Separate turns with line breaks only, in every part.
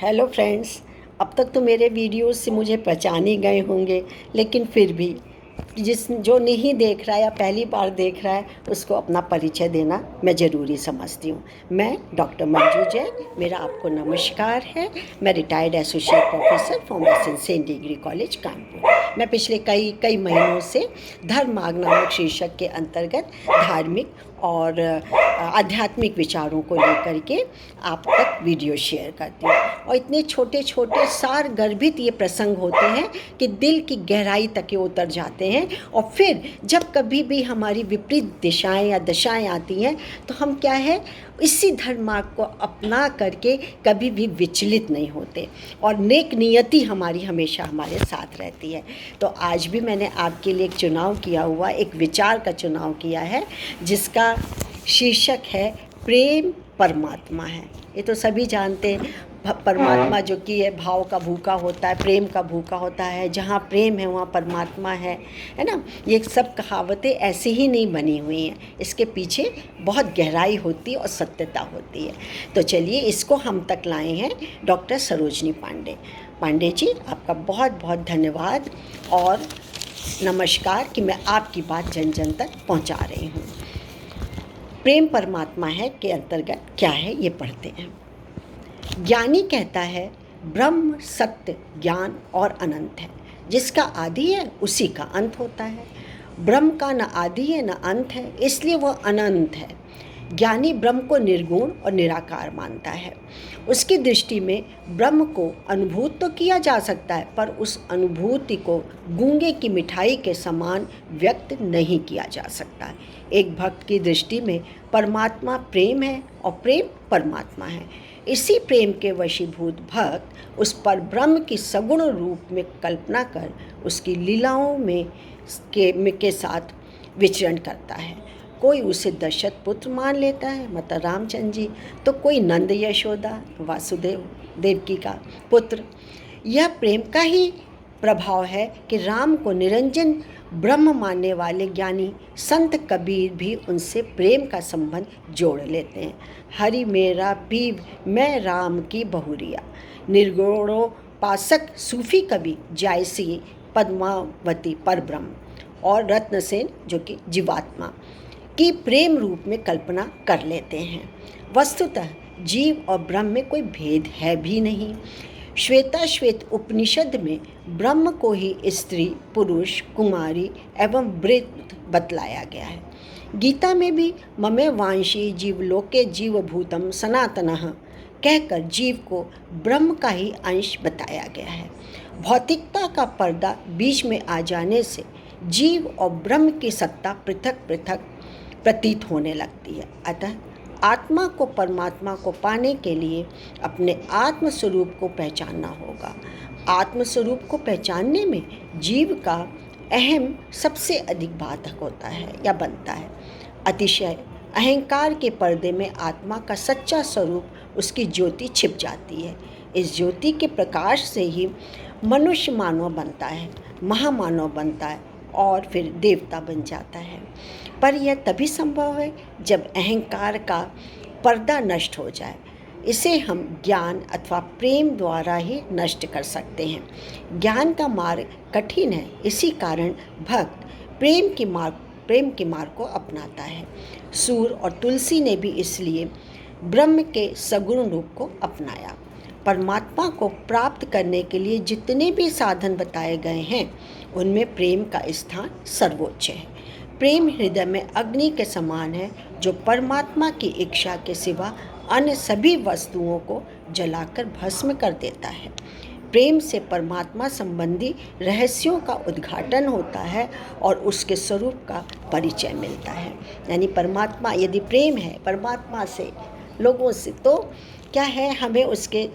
Hello friends. अब तक तो मेरे वीडियोस से मुझे पहचान ही गए होंगे, लेकिन फिर भी जो नहीं देख रहा है या पहली बार देख रहा है उसको अपना परिचय देना मैं ज़रूरी समझती हूँ। मैं डॉक्टर मंजू जैन, मेरा आपको नमस्कार है। मैं रिटायर्ड एसोसिएट प्रोफेसर फ्रॉम सेंट डिग्री कॉलेज कानपुर। मैं पिछले कई महीनों से धर्म मार्ग नामक शीर्षक के अंतर्गत धार्मिक और आध्यात्मिक विचारों को लेकर के आप तक वीडियो शेयर करती हूँ। और इतने छोटे छोटे सार गर्भित ये प्रसंग होते हैं कि दिल की गहराई तक ये उतर जाते हैं। और फिर जब कभी भी हमारी विपरीत दिशाएं या दशाएं आती हैं तो हम क्या है, इसी धर्म मार्ग को अपना करके कभी भी विचलित नहीं होते और नेक नियति हमारी हमेशा हमारे साथ रहती है। तो आज भी मैंने आपके लिए एक चुनाव किया हुआ, एक विचार का चुनाव किया है जिसका शीर्षक है प्रेम परमात्मा है। ये तो सभी जानते हैं, परमात्मा जो कि है भाव का भूखा होता है, प्रेम का भूखा होता है। जहाँ प्रेम है वहाँ परमात्मा है ना। ये सब कहावतें ऐसे ही नहीं बनी हुई हैं, इसके पीछे बहुत गहराई होती है और सत्यता होती है। तो चलिए इसको हम तक लाए हैं डॉक्टर सरोजनी पांडे जी। आपका बहुत बहुत धन्यवाद और नमस्कार कि मैं आपकी बात जन जन तक पहुँचा रही हूँ। प्रेम परमात्मा है के अंतर्गत क्या है ये पढ़ते हैं। ज्ञानी कहता है ब्रह्म सत्य ज्ञान और अनंत है, जिसका आदि है उसी का अंत होता है। ब्रह्म का न आदि है न अंत है, इसलिए वह अनंत है। ज्ञानी ब्रह्म को निर्गुण और निराकार मानता है। उसकी दृष्टि में ब्रह्म को अनुभूत तो किया जा सकता है, पर उस अनुभूति को गूंगे की मिठाई के समान व्यक्त नहीं किया जा सकता। एक भक्त की दृष्टि में परमात्मा प्रेम है और प्रेम परमात्मा है। इसी प्रेम के वशीभूत भक्त उस पर ब्रह्म की सगुण रूप में कल्पना कर उसकी लीलाओं के साथ विचरण करता है। कोई उसे दशरथ पुत्र मान लेता है, मतलब रामचंद्र जी, तो कोई नंद यशोदा वासुदेव देवकी का पुत्र। यह प्रेम का ही प्रभाव है कि राम को निरंजन ब्रह्म मानने वाले ज्ञानी संत कबीर भी उनसे प्रेम का संबंध जोड़ लेते हैं। हरि मेरा पीव मैं राम की बहुरिया। निर्गुणोपासक सूफी कवि जायसी पद्मावती परब्रह्म और रत्नसेन जो कि जीवात्मा की प्रेम रूप में कल्पना कर लेते हैं। वस्तुतः जीव और ब्रह्म में कोई भेद है भी नहीं। श्वेताश्वेत उपनिषद में ब्रह्म को ही स्त्री पुरुष कुमारी एवं वृद्ध बतलाया गया है। गीता में भी ममे वांशी जीवलोके जीवभूतम सनातनः कहकर जीव को ब्रह्म का ही अंश बताया गया है। भौतिकता का पर्दा बीच में आ जाने से जीव और ब्रह्म की सत्ता पृथक पृथक प्रतीत होने लगती है। अतः आत्मा को परमात्मा को पाने के लिए अपने आत्म स्वरूप को पहचानना होगा। आत्म स्वरूप को पहचानने में जीव का अहम सबसे अधिक बाधक होता है या बनता है। अतिशय अहंकार के पर्दे में आत्मा का सच्चा स्वरूप उसकी ज्योति छिप जाती है। इस ज्योति के प्रकाश से ही मनुष्य मानव बनता है, महामानव बनता है और फिर देवता बन जाता है। पर यह तभी संभव है जब अहंकार का पर्दा नष्ट हो जाए। इसे हम ज्ञान अथवा प्रेम द्वारा ही नष्ट कर सकते हैं। ज्ञान का मार्ग कठिन है, इसी कारण भक्त प्रेम के मार्ग को अपनाता है। सूर और तुलसी ने भी इसलिए ब्रह्म के सगुण रूप को अपनाया। परमात्मा को प्राप्त करने के लिए जितने भी साधन बताए गए हैं उनमें प्रेम का स्थान सर्वोच्च है। प्रेम हृदय में अग्नि के समान है जो परमात्मा की इच्छा के सिवा अन्य सभी वस्तुओं को जलाकर भस्म कर देता है। प्रेम से परमात्मा संबंधी रहस्यों का उद्घाटन होता है और उसके स्वरूप का परिचय मिलता है। यानी परमात्मा यदि प्रेम है परमात्मा से लोगों से, तो क्या है, हमें उसके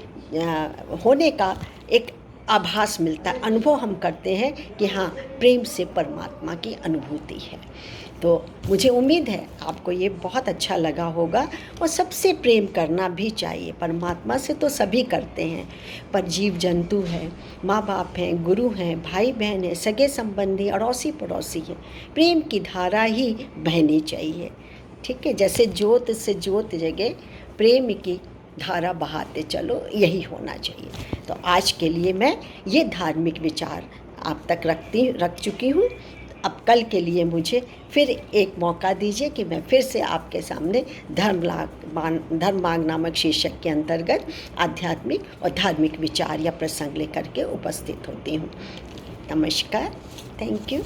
होने का एक आभास मिलता है, अनुभव हम करते हैं कि हाँ प्रेम से परमात्मा की अनुभूति है। तो मुझे उम्मीद है आपको ये बहुत अच्छा लगा होगा। और सबसे प्रेम करना भी चाहिए। परमात्मा से तो सभी करते हैं, पर जीव जंतु है, माँ बाप हैं, गुरु हैं, भाई बहन हैं, सगे संबंधी, अड़ोसी पड़ोसी हैं, प्रेम की धारा ही बहनी चाहिए। ठीक है, जैसे ज्योत से ज्योत जगे प्रेम की धारा बहाते चलो, यही होना चाहिए। तो आज के लिए मैं ये धार्मिक विचार आप तक रख चुकी हूँ। अब कल के लिए मुझे फिर एक मौका दीजिए कि मैं फिर से आपके सामने धर्मांग नामक शीर्षक के अंतर्गत आध्यात्मिक और धार्मिक विचार या प्रसंग लेकर के उपस्थित होती हूँ। नमस्कार, थैंक यू।